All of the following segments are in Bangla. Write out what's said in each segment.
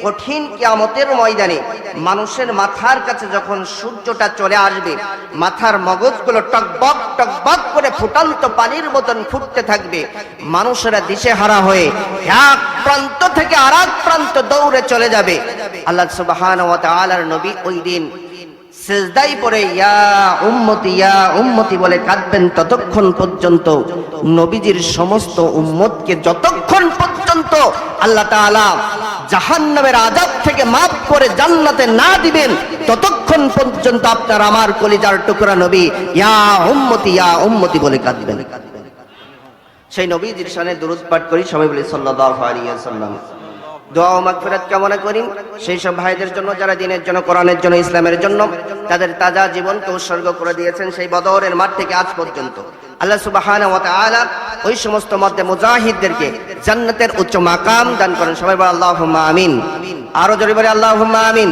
কঠিন কিয়ামতের ময়দানে মানুষের মাথার কাছে যখন সূর্যটা চলে আসবে, মাথার মগজগুলো টকবক টকবক করে ফুটন্ত পানির মতন ফুটতে থাকবে, মানুষেরা দিশেহারা হয়ে এক প্রান্ত থেকে আরেক প্রান্ত দৌড়ে চলে যাবে। আল্লাহ সুবহানাহু ওয়া তাআলার নবী ওই দিন সিজদায় পড়ে ইয়া উম্মতি বলে কাঁদবেন ততক্ষণ পর্যন্ত, নবীজির সমস্ত উম্মতকে যতক্ষণ পর্যন্ত আল্লাহ তাআলা জাহান্নামের আযাব থেকে মাফ করে জান্নাতে না দিবেন ততক্ষণ পর্যন্ত আপনার আমার কলিজার টুকরা নবী ইয়া উম্মতি বলে কাঁদবেন। সেই নবীজির শানে দুরূদ পাঠ করি, সবাই বলি সাল্লাল্লাহু আলাইহি ওয়াসাল্লাম। দোয়া ও মাগফিরাত কামনা করি সেই সব ভাইদের জন্য যারা দ্বীনের জন্য, কোরআনের জন্য, ইসলামের জন্য তাদের তাজা জীবনকে উৎসর্গ করে দিয়েছেন সেই বদরের মাঠ থেকে আজ পর্যন্ত। আল্লাহ সুবহানাহু ওয়া তাআলা ওই সমস্ত মধ্যে মুজাহিদদেরকে জান্নাতের উচ্চ মাকাম দান করেন। সবাই বলে আল্লাহুম্মা আমিন। আরো জোরে বলে আল্লাহুম্মা আমিন।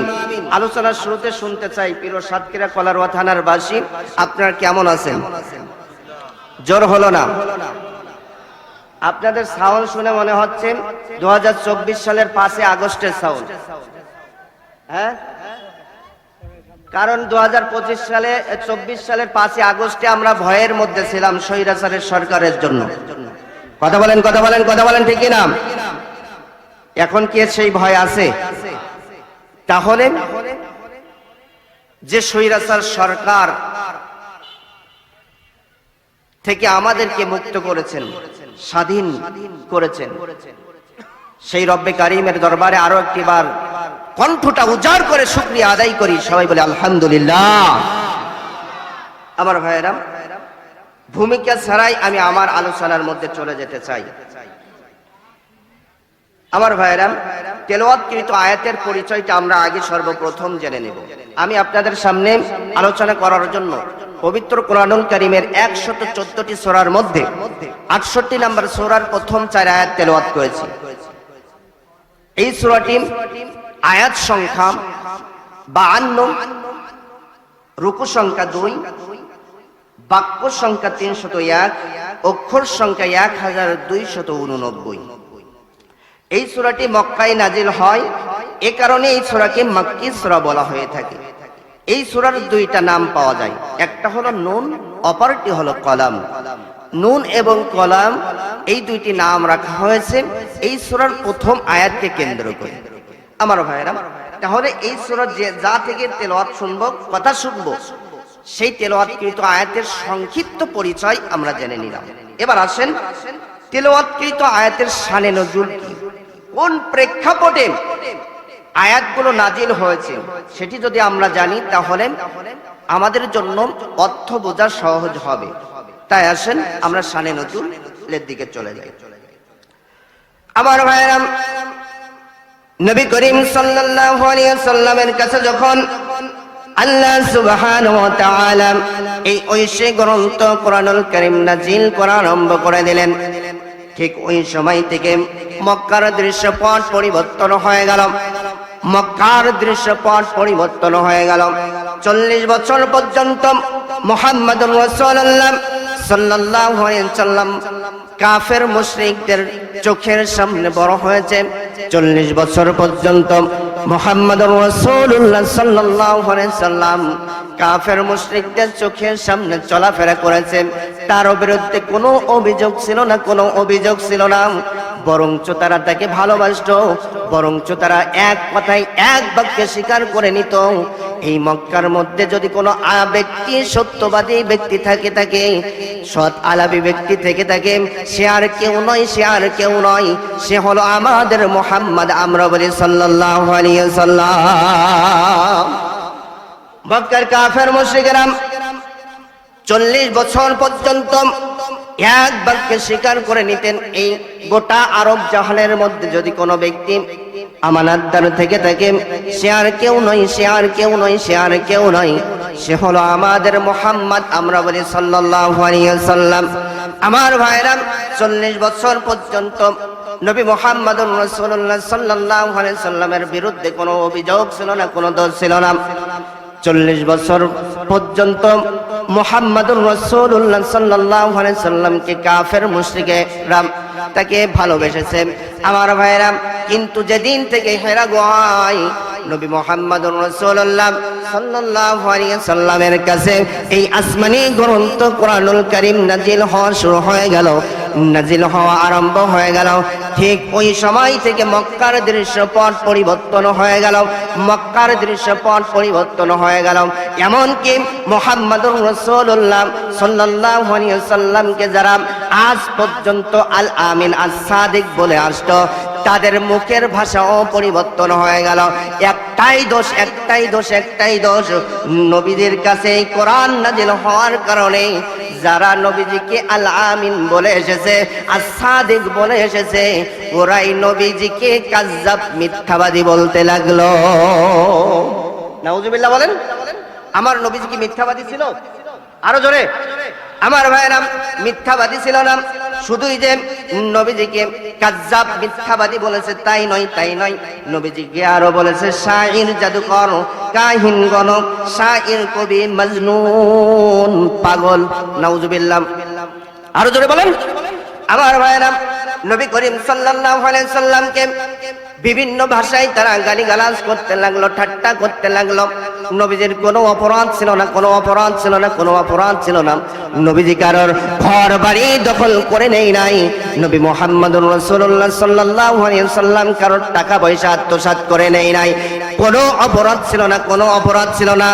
আলোচনার শুরুতে শুনতে চাই, প্রিয় সাতক্ষীরা কলারোয়া থানার বাসী, আপনারা কেমন আছেন? জোর হলো না। আপনাদের সাউন্ড শুনে মনে হচ্ছে 2024 সালের 5 আগস্টের সাউন্ড। হ্যাঁ, কারণ 2025 সালে 24 সালের 5 আগস্টে আমরা ভয়ের মধ্যে ছিলাম স্বৈরাচারের সরকারের জন্য। কথা বলেন ঠিক না? এখন কি সেই ভয় আছে? তাহলে যে স্বৈরাচার সরকার থেকে আমাদেরকে মুক্ত করেছেন, স্বাধীন করেছেন, সেই রব্বে কারিমের দরবারে আরো একটিবার কণ্ঠটা উজাড় করে শুকরিয়া আদায় করি। সবাই বলে আলহামদুলিল্লাহ। আমার ভাইয়েরা, ভূমিকা ছাড়াই আমি আমার আলোচনার মধ্যে চলে যেতে চাই। আমার ভাইয়েরা, তেলাওয়াতকৃত আয়াতের পরিচয়টা আমরা আগে সর্বপ্রথম জেনে নেব। আমি আপনাদের সামনে আলোচনা করার জন্য পবিত্র কোরআনুল কারীমের 114টি সূরার মধ্যে 68 নম্বর সূরার প্রথম 4 আয়াত তেলাওয়াত করেছি। এই সূরাটি আয়াত সংখ্যা 52, রুকু সংখ্যা 2, বাক্য সংখ্যা 301, অক্ষর সংখ্যা 1289। এই সূরাটি মক্কায় নাজিল হয়, এ কারণে এই সূরাকে মাক্কি সূরা বলা হয়ে থাকে। এই সূরার 2টা নাম পাওয়া যায়, একটা হলো নুন, অপরটি হলো কলাম। নুন এবং কলাম এই 2টি নাম রাখা হয়েছে এই সূরার প্রথম আয়াতকে কেন্দ্র করে। আমার ভাইরা, তাহলে এই সূরা যা থেকে তেলাওয়াত শুনবো, কথা শুনবো, সেই তেলাওয়াতকৃত আয়াতের সংক্ষিপ্ত পরিচয় আমরা জেনে নিলাম। এবার আসেন তেলাওয়াতকৃত আয়াতের শানে নজুল কি, কোন প্রেক্ষাপটে আয়াতগুলো নাজিল হয়েছে সেটি যদি আমরা জানি তাহলে আমাদের জন্য অর্থ বোঝা সহজ হবে। তাই আসেন আমরা শানে নজুলের দিকে চলে যাই। আমার ভাইরা, নবী করিম সাল্লাল্লাহু আলাইহি ওয়াসাল্লামের কাছে যখন আল্লাহ সুবহানাহু ওয়া তাআলা এই ঐশী গ্রন্থ কোরআনুল কারীম নাজিল করা আরম্ভ করে দিলেন, ঠিক ওই সময় থেকে মক্কার দৃশ্যপট পরিবর্তন হয়ে গেল। মক্কার দৃশ্যপট পরিবর্তন হয়ে গেল। 40 বছর পর্যন্ত মুহাম্মদুর রাসূলুল্লাহ সাল্লাল্লাহু আলাইহি ওয়াসাল্লাম কাফের মুশরিকদের চোখের সামনে বড় হয়েছে। 40 বছর পর্যন্ত মুহাম্মদুর রাসূলুল্লাহ সাল্লাল্লাহু আলাইহি ওয়াসাল্লাম কাফের মুশরিকদের চোখের সামনে চলাফেরা করেছে। তার বিরুদ্ধে কোনো অভিযোগ ছিল না, বরঞ্চ তারা তাকে ভালোবাসতো, বরঞ্চ তারা এক কথায় এক বাক্যে স্বীকার করে নিত, এই মক্কার মধ্যে যদি কোনো ব্যক্তি সত্যবাদী ব্যক্তি থাকে, সৎ আলাপী ব্যক্তি থেকে থাকে, সে আর কেউ নয়, সে হলো আমাদের মুহাম্মদ। আমরা বলি সাল্লাল্লাহু আলাইহি ওয়াসাল্লাম। মক্কার কাফের মুশরিকরা 40 বছর পর্যন্ত এক বাক্যে স্বীকার করে নিতেন, এই গোটা আরব জাহানের মধ্যে যদি কোনো ব্যক্তি আমানতদার থেকে থাকে, সে আর কেউ নয়, সে হলো আমাদের মুহাম্মদ। আমরা বলি সাল্লাল্লাহু আলাইহি ওয়াসাল্লাম। আমার ভাইরা, 40 বছর পর্যন্ত নবী মুহাম্মদুর রাসূলুল্লাহ সাল্লাল্লাহু আলাইহি ওয়াসাল্লামের বিরুদ্ধে কোনো অভিযোগ ছিল না, কোনো দোষ ছিল না। 40 বছর পর্যন্ত মুহাম্মাদুর রাসূলুল্লাহ সাল্লাল্লাহু আলাইহি সাল্লামকে কাফের মুশরিকেরা তাকে ভালোবেসেছে। আমার ভাইরা, কিন্তু যেদিন থেকে হেরা গোহায় নবী মুহাম্মাদুর রাসূলুল্লাহ সাল্লাল্লাহু আলাইহি সাল্লামের কাছে এই আসমানি গ্রন্থ কোরআনুল কারীম নাজিল হওয়া শুরু হয়ে গেল, নাজিল হওয়া আরম্ভ হয়ে গেল, ঠিক ওই সময় থেকে মক্কার দৃশ্যপট পরিবর্তন হয়ে গেল, মক্কার দৃশ্যপট পরিবর্তন হয়ে গেল। এমনকি মুহাম্মাদুর রাসূলুল্লাহ সাল্লাল্লাহু আলাইহি সাল্লামকে যারা আজ পর্যন্ত আল আমিন আস-সাদিক বলে আসতো, তাদের মুখের ভাষাও পরিবর্তন হয়ে গেল। একটাই দোষ, একটাই দোষ, একটাই দোষ, নবীদের কাছে এই কোরআন নাজিল হওয়ার কারণে যারা নবীজিকে আল আমিন বলে এসেছে, আস-সাদিক বলে এসেছে, ওরাই নবীজিকে কাজ্জাব, মিথ্যাবাদী বলতে লাগলো। নাউজুবিল্লাহ বলেন। আমার নবীজি কি মিথ্যাবাদী ছিল? আরো জোরে। আমার ভাইরা, মিথ্যাবাদী ছিল না। শুধুই যে নবীজিকে কাজ্জাব, মিথ্যাবাদী বলেছে তাই নয়, তাই নয়, নবীজিকে আরো বলেছে শাইর, জাদুকর, কাহিন, গণক, শাইর, কবি, মজনুন, পাগল। নাউজুবিল্লাহ। আরো জোরে বলেন। আমার ভাইরা, নবী করিম সাল্লাল্লাহু আলাইহি সাল্লামকে বিভিন্ন ভাষায় তারা গালিগালাজ করতে লাগলো, ঠাট্টা করতে লাগলো। নবীজির কোনো অপরাধ ছিল না, কোনো অপরাধ ছিল না, কোনো অপরাধ ছিল না। নবীজি কারোর ঘর বাড়ি দখল করে নেই নাই। নবী মুহাম্মাদুর রাসূলুল্লাহ সাল্লাল্লাহু আলাইহি সাল্লাম কারোর টাকা পয়সা আত্মসাৎ করে নেই নাই। কোনো অপরাধ ছিল না, কোনো অপরাধ ছিল না।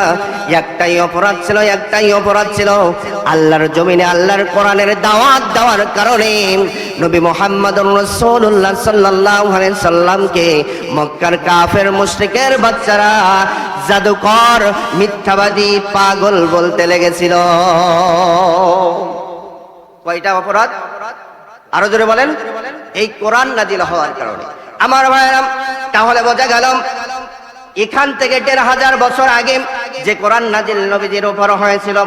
একটাই অপরাধ ছিল, একটাই অপরাধ ছিল, আল্লাহর জমিনে আল্লাহর কোরআনের দাওয়াত দেওয়ার কারণে নবী মুহাম্মাদুর রাসূলুল্লাহ সাল্লাল্লাহু আলাইহি সাল্লামকে মক্কার কাফের মুশরিকের বাচ্চারা জাদুকর, মিথ্যাবাদী, পাগল বলতে লেগেছিল। কয়টা অপরাধ? আরো জোরে বলেন। এই কোরআন নাজিল হওয়ার কারণে। আমার ভাইরা, তাহলে বোঝা গেল এখান থেকে ১৫০০ বছর আগে যে কোরআন নাজিল নবীজির উপর হয়েছিল,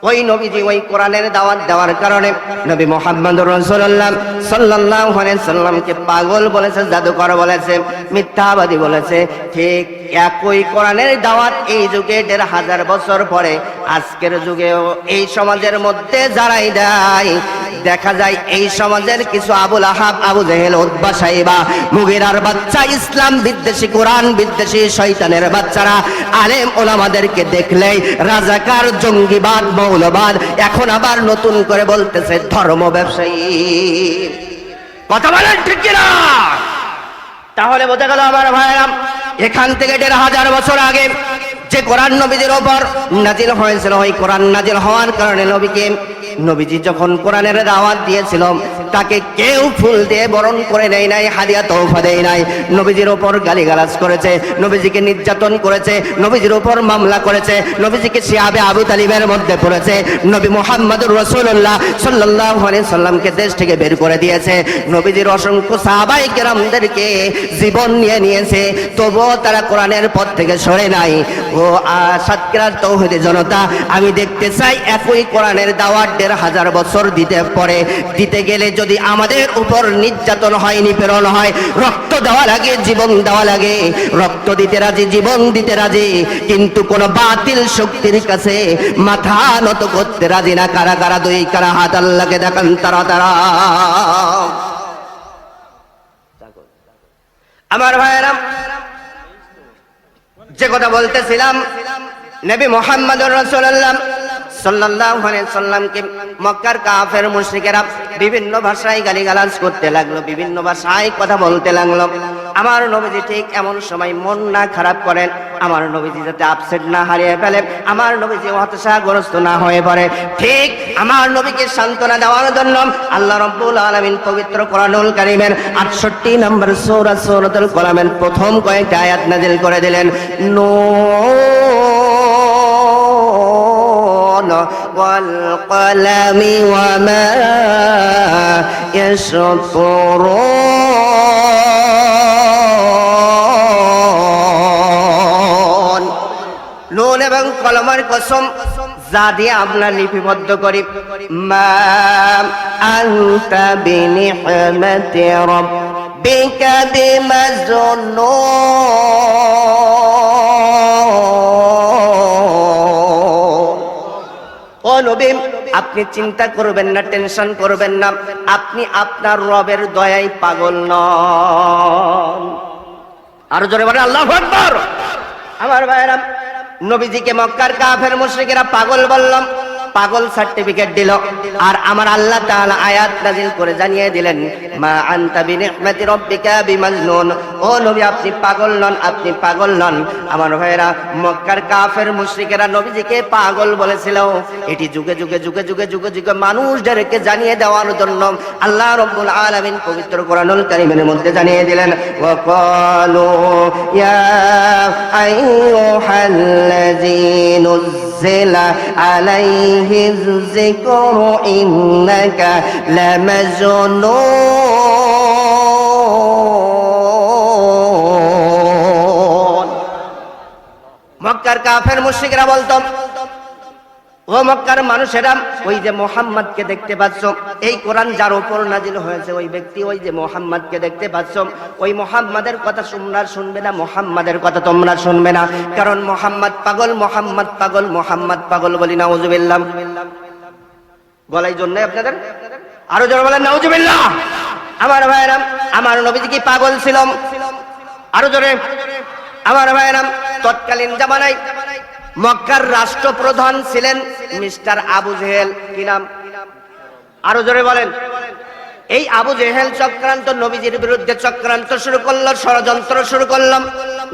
ওই নবীজি ওই কোরআনের দাওয়াত দেওয়ার কারণে নবী মুহাম্মদুর রাসূলুল্লাহ সাল্লাল্লাহু আলাইহি সাল্লামকে পাগল বলেছে, জাদুকর বলেছে, মিথ্যাবাদী বলেছে। ঠিক একই কোরআনের দাওয়াত এই যুগে ১৫০০ বছর পরে আজকের যুগেও এই সমাজের মধ্যে যারাই দেয়, দেখা যায় এই সমাজের কিছু আবুল আহাব, আবু জেহেল, উতবা, সাইবা, মুগিরার বাচ্চা, ইসলাম বিদ্বেষী, কোরআন বিদ্বেষী শয়তানের বাচ্চারা আলেম ওলামাদেরকে দেখলেই রাজাকার, জঙ্গিবাদ, মৌলবাদ, এখন আবার নতুন করে বলতেছে ধর্ম ব্যবসায়ী। কথা বলেন ঠিক কিনা? তাহলে বোঝা গেল আমার ভাইরা, এখান থেকে ১৫০০ বছর আগে যে কোরআন নবীজির উপর নাজিল হয়েছিল, ওই কোরআন নাজিল হওয়ার কারণে নবীজি যখন কোরআনের দাওয়াত দিয়েছিল, তাকে কেউ ফুল দিয়ে বরণ করে নেয় নাই, হাদিয়া তোহফা দেয় নাই। নবীজির উপর গালিগালাজ করেছে, নবীজিকে নির্যাতন করেছে, নবীজির উপর মামলা করেছে, নবীজিকে শিহাবে আবু তালিবের মধ্যে পড়েছে। নবী মুহাম্মদুর রাসূলুল্লাহ সাল্লাল্লাহু আলাইহি সাল্লামকে দেশ থেকে বের করে দিয়েছে। নবীজির অসংখ্য সাহাবায়ে কেরামদেরকে জীবন নিয়ে নিয়েছে, তবুও তারা কোরআনের পথ থেকে সরে নাই। ও সাতক্ষীরার তৌহিদি জনতা, আমি দেখতে চাই একই কোরআনের দাওয়াত ১৫০০ বছর দিতে গেলে যদি আমাদের উপর নির্যাতন হয়, নিপীড়ন হয়, রক্ত দেওয়া লাগে, জীবন দেওয়া লাগে, রক্ত দিতে রাজি, জীবন দিতে রাজি, কিন্তু কোন বাতিল শক্তির কাছে মাথা নত করতে রাজি না। কারা কারা? দুই কারা হাত আল্লাহকে দেখান তারা তারা। আমার ভাইয়েরা, যে কথা বলতেছিলাম, নবী মুহাম্মদুর রাসূলুল্লাহ সাল্লাল্লাহু আলাইহি সাল্লামকে মক্কার কাফের মুশরিকেরা বিভিন্ন ভাষায় গালিগালাজ করতে লাগলো, বিভিন্ন ভাষায় কথা বলতে লাগলো। আমার নবীজি ঠিক এমন সময় মন না খারাপ করেন, আমার নবীজি যাতে আপসেট না হারিয়ে ফেলে, আমার নবীজি হতাশাগ্রস্ত না হয়ে পড়ে, ঠিক আমার নবীকে সান্ত্বনা দেওয়ার জন্য আল্লাহ রাব্বুল আলামিন পবিত্র কোরআনুল কারীমের ৬৮ নম্বর সূরা সূরাতুল কলামের প্রথম কয়েকটা আয়াত নাযিল করে দিলেন। والقلم وما يسطرون। নুন এবং কলমের কসম, যা দিয়ে আমরা লিপিবদ্ধ করি। মা আনতা বিনিহমাতি রাব্বিকা বিমাজনুন। নবী আপনি চিন্তা করবেন না, টেনশন করবেন না, আপনি আপনার রবের দয়ায় পাগল নন। আরো জোরে বলেন আল্লাহু আকবার। আমার ভাইরা, নবীজিকে মক্কার কাফের মুশরিকেরা পাগল বললাম, পাগল সার্টিফিকেট দিল। আর আমার আল্লাহ তাআলা আয়াত নাযিল করে জানিয়ে দিলেন, মা আনতা বিনি'মাতি রাব্বিকা বিমাজনুন। ও নবী আপনি পাগল নন, আপনি পাগল নন। আমার ভাইরা, মক্কার কাফের মুশরিকেরা নবীজিকে পাগল বলেছিল। এটি যুগে যুগে যুগে যুগে যুগে যুগে মানুষদেরকে জানিয়ে দেওয়ার জন্য আল্লাহ রাব্বুল আলামিন পবিত্র কোরআনুল কারীমের মধ্যে জানিয়ে দিলেন, ওয়া ক্বালু ইয়া আইয়ুহাল্লাযী নুজ্জিলা আলাইহিজ যিকরু ইন্নাকা লামাজনুন। মক্কার কাফের মুশরিকরা বলতো, ও মক্কার মানুষেরা, ওই যে মুহাম্মদকে দেখতে পাচ্ছ, এই কোরআন যার উপর নাজিল হয়েছে ওই ব্যক্তি, ওই যে মুহাম্মদকে দেখতে পাচ্ছ, ওই মুহাম্মাদের কথা তোমরা শুনবে না, মুহাম্মাদের কথা তোমরা শুনবে না, কারণ মুহাম্মদ পাগল, মুহাম্মদ পাগল, মুহাম্মদ পাগল। বলি নাউজুবিল্লাহ। গলায় জন্য আপনাদের আরো জোরে বলেন নাউজুবিল্লাহ। আমার ভাইরা, আমার নবীজি কি পাগল ছিল? আরো জোরে। আমার ভাইরা, তৎকালীন জামানায় মক্কার রাষ্ট্রপ্রধান ছিলেন মিস্টার আবু জেহেল। কি নাম? আরো জোরে বলেন। এই আবু জেহেল চক্রান্ত, নবীজির বিরুদ্ধে চক্রান্ত শুরু করলো, ষড়যন্ত্র শুরু করলাম।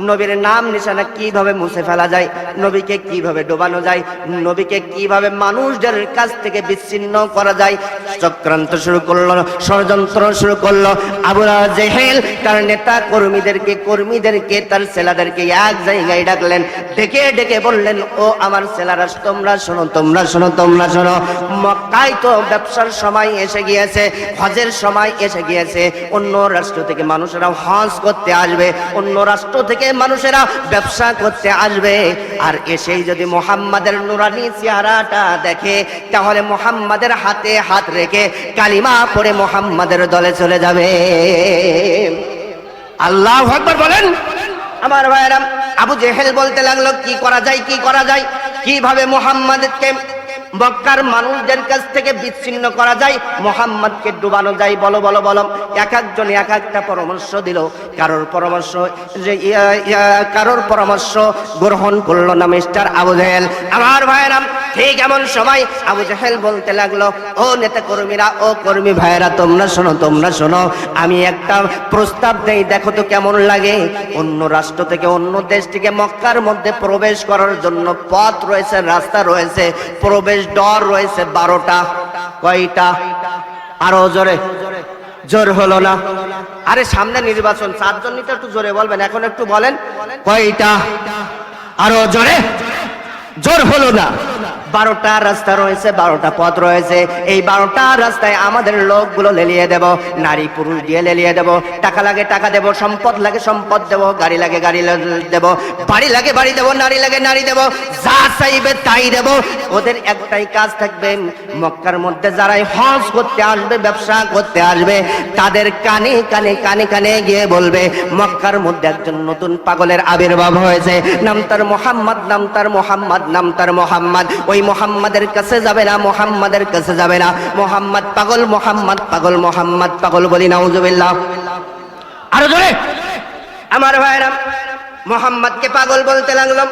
নবীর নাম নিশানা কিভাবে মুছে ফেলা যায়, নবীকে কিভাবে ডোবানো যায়, নবীকে কিভাবে মানুষদের কাছ থেকে বিচ্ছিন্ন করা যায়, চক্রান্ত শুরু করলো, ষড়যন্ত্র শুরু করলো। আবু জেহেল তার নেতা কর্মীদেরকে তার ছেলেদেরকে এক জায়গায় ডাকলেন, ডেকে ডেকে বললেন, ও আমার ছেলেরা, তোমরা শোনো, তোমরা শোনো, তোমরা শোনো। মক্কায় তো ব্যবসার সময় এসে গিয়েছে, হজের সময় এসে গিয়েছে। অন্য রাষ্ট্র থেকে মানুষেরা হজ করতে আসবে, অন্য রাষ্ট্র থেকে মানুষেরা ব্যবসা করতে আসবে। আর এসেই যদি মুহাম্মাদের নুরানি চেহারাটা দেখে, তাহলে মুহাম্মাদের হাতে হাত রেখে কালিমা পড়ে মুহাম্মাদের দলে চলে যাবে। আল্লাহু আকবার বলেন। আমার ভাইরা, আবু জেহেল বলতে লাগলো, কি করা যায়, কি করা যায়, কিভাবে মুহাম্মাদকে মক্কার মানুষদের কাছ থেকে বিচ্ছিন্ন করা যায়, মুহাম্মদকে ডুবানো যায়, বলো বলো বলো। এক একজন এক একটা পরামর্শ দিল। কারোর পরামর্শ গ্রহণ করলো না মিস্টার আবু জেহেল। আমার ভাইরা, ঠিক এমন সময় আবু জেহেল বলতে লাগলো, ও নেতা কর্মীরা, ও কর্মী ভাইরা, তোমরা শোনো, তোমরা শোনো, আমি একটা প্রস্তাব দেই, দেখো তো কেমন লাগে। অন্য রাষ্ট্র থেকে, অন্য দেশ থেকে মক্কার মধ্যে প্রবেশ করার জন্য পথ রয়েছে, রাস্তা রয়েছে, প্রবেশ ডর রয়েছে 12টা। কয়টা? আরো জোরে। জোর হলো না? আরে সামনে নির্বাচন, 4 জন নিতে একটু জোরে বলবেন, এখন একটু বলেন কয়টা? আরো জোরে। জোর হলো না? 12টা রাস্তা রয়েছে, 12টা পথ রয়েছে। এই 12টা রাস্তায় আমাদের লোকগুলো লেলিয়ে দেব, নারী পুরুষ দিয়ে লেলিয়ে দেব। টাকা লাগে টাকা দেব, সম্পদ লাগে সম্পদ দেব, গাড়ি লাগে গাড়ি দেব, বাড়ি লাগে বাড়ি দেব, নারী লাগে নারী দেব, যা চাইবে তাই দেব। ওদের একটাই কাজ থাকবে, মক্কার মধ্যে যারাই হজ করতে আসবে, ব্যবসা করতে আসবে, তাদের কানে কানে কানে কানে গিয়ে বলবে, মক্কার মধ্যে একজন নতুন পাগলের আবির্ভাব হয়েছে, নাম তার মুহাম্মদ, নাম তার মুহাম্মদ, নাম তার মুহাম্মদ। ওই মুহাম্মাদের কাছে যাবে না, মুহাম্মাদের কাছে যাবে না, মুহাম্মদ পাগল, মুহাম্মদ পাগল, মুহাম্মদ পাগল। বলি নাউজুবিল্লাহ। আরো জোরে। আমার ভাইরা, মুহাম্মদকে পাগল বলতে লাগলাম।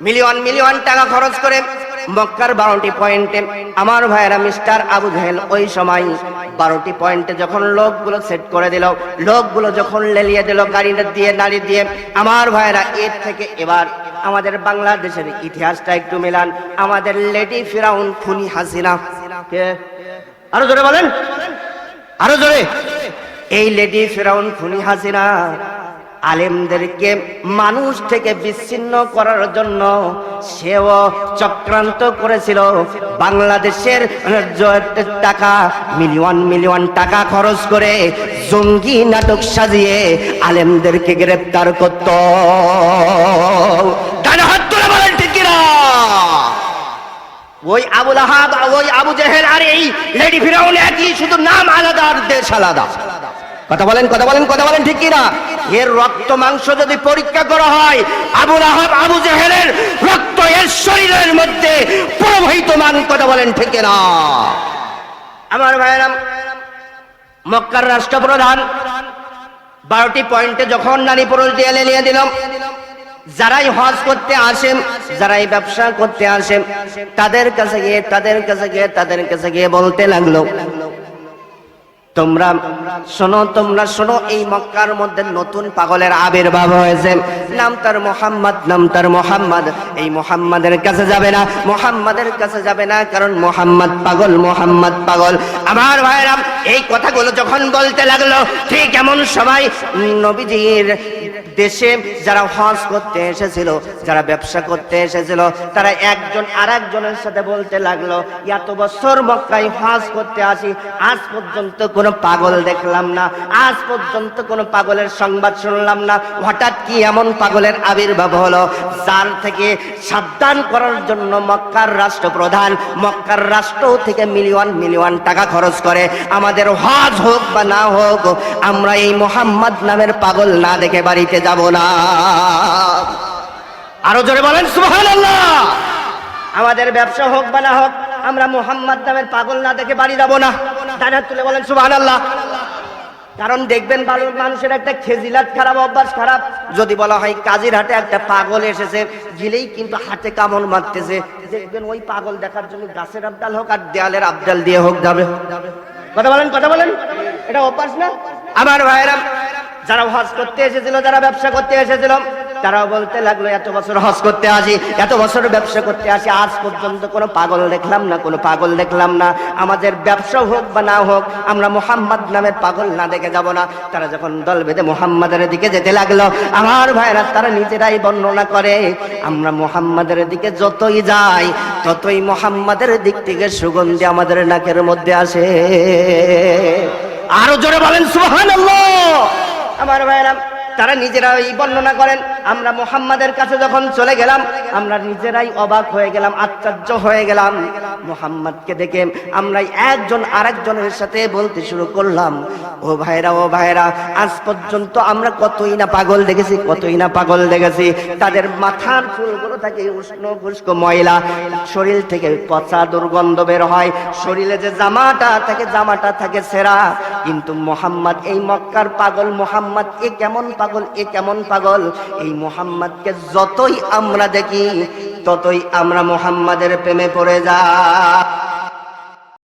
মিলিয়ন মিলিয়ন টাকা খরচ করে মক্কার 12টি পয়েন্টে আমার ভাইরা মিস্টার আবু জেহেল ওই সময় 12টি পয়েন্টে যখন লোকগুলো সেট করে দিল, লোকগুলো যখন লেলিয়ে দিল গাড়িটা দিয়ে, নারী দিয়ে, আমার ভাইরা এর থেকে এবার আমাদের বাংলাদেশের ইতিহাসটা একটু মেলান। আমাদের লেডি ফিরাউন খুনি হাসিনা কে? আরো জোরে বলেন, আরো জোরে। এই লেডি ফিরাউন খুনি হাসিনা আলেমদেরকে মানুষ থেকে বিচ্ছিন্ন করার জন্য সেও চক্রান্ত করেছিল। বাংলাদেশের টাকা, মিলিয়ন মিলিয়ন টাকা খরচ করে জঙ্গি নাটক সাজিয়ে আলেমদেরকে গ্রেফতার করত। ওই আবু লাহাব, ওই আবু জেহেল আর এই লেডি ফিরাউন একই, শুধু নাম আলাদা আর দেশ আলাদা। কথা বলেন, কথা বলেন, কথা বলেন, ঠিক কিনা? এর রক্ত মাংস যদি পরীক্ষা করা হয়, আবু লাহাব আবু জেহেলের রক্ত এর শরীরের মধ্যে প্রবাহিতমান। কথা বলেন, ঠিক কিনা? আমার ভাইরা, মক্কার রাষ্ট্রপ্রধান 12টি পয়েন্টে যখন নারী পুরুষ দিয়ে লেলিয়ে দিল, যারাই হজ করতে আসেন, যারাই ব্যবসা করতে আসেন, তাদের কাছে গিয়ে বলতে লাগলো, তোমরা শোনো, এই মক্কার মধ্যে নতুন পাগলের আবির্ভাব হয়েছে, নাম তার মোহাম্মদ। এই মোহাম্মদের কাছে যাবে না, কারণ মোহাম্মদ পাগল। আমার ভাইরা, এই কথাগুলো যখন বলতে লাগলো, ঠিক এমন সময় নবীজির দেশে যারা হজ করতে এসেছিল, যারা ব্যবসা করতে এসেছিল, তারা একজন আরেকজনের সাথে বলতে লাগলো, এত বছর মক্কায় হজ করতে আসি, আজ পর্যন্ত কোনো পাগল দেখলাম না, আজ পর্যন্ত কোনো পাগলের সংবাদ শুনলাম না। হঠাৎ কি এমন পাগলের আবির্ভাব হলো, যার থেকে সাবধান করার জন্য মক্কার রাষ্ট্রপ্রধান মক্কার রাষ্ট্র থেকে মিলিয়ন টাকা খরচ করে। আমাদের হজ হোক বা না হোক, আমরা এই মোহাম্মদ নামের পাগল না দেখে বাড়িতে যাব না। আরো জোরে বলেন সুবহানাল্লাহ। আমাদের ব্যবসা হোক বা না হোক, আমরা মোহাম্মদ নামের পাগল না দেখে বাড়ি যাব না। ডান হাত তুলে বলেন সুবহানাল্লাহ। কারণ দেখবেন মানুষের একটা খেজিলাত খারাপ, অভ্যাস খারাপ। যদি বলা হয় কাজীর হাটে একটা পাগল এসেছে, গেলেই কিন্তু হাতে কামড় মারতেছে, দেখবেন ওই পাগল দেখার জন্য গাছের আবদাল হোক আর দেয়ালের আবদাল দিয়ে হোক যাবে। কথা বলেন, এটা অভ্যাস না? আমার ভাইরা, যারা হজ করতে এসেছিল, যারা ব্যবসা করতে এসেছিল, তারাও বলতে লাগলো, এত বছর হজ করতে আসি, এত বছর ব্যবসা করতে আসি, আজ পর্যন্ত কোনো পাগল দেখলাম না। আমাদের ব্যবসা হোক বা না হোক, আমরা মোহাম্মদ নামের পাগল না দেখে যাব না। তারা যখন দল বেঁধে মোহাম্মদের দিকে যেতে লাগলো, আমার ভাইরা, তারা নিজেরাই বর্ণনা করে, আমরা মোহাম্মদের দিকে যতই যাই, ততই মোহাম্মদের দিক থেকে সুগন্ধি আমাদের নাকের মধ্যে আসে। আরো জোরে বলেন সুবহানাল্লাহ। আমার ভাইরা, তারা নিজেরাই বর্ণনা করেন, আমরা মুহাম্মাদের কাছে যখন চলে গেলাম, আমরা নিজেরাই অবাক হয়ে গেলাম, আশ্চর্য হয়ে গেলাম। মুহাম্মাদকে দেখে আমরা একজন আরেকজনের সাথে বলতে শুরু করলাম, ও ভাইরা, আজ পর্যন্ত আমরা কতই না পাগল দেখেছি। তাদের মাথার চুলগুলো থাকে উষ্ণ খুষ্ক ময়লা, শরীর থেকে পচা দুর্গন্ধ বের হয়, শরীরে যে জামাটা থাকে ছেঁড়া। কিন্তু মুহাম্মদ, এই মক্কার পাগল মুহাম্মদ, এ কেমন পাগল। এই মুহাম্মদকে যতই আমরা দেখি, ততই আমরা মুহাম্মাদের প্রেমে পড়ে যাই।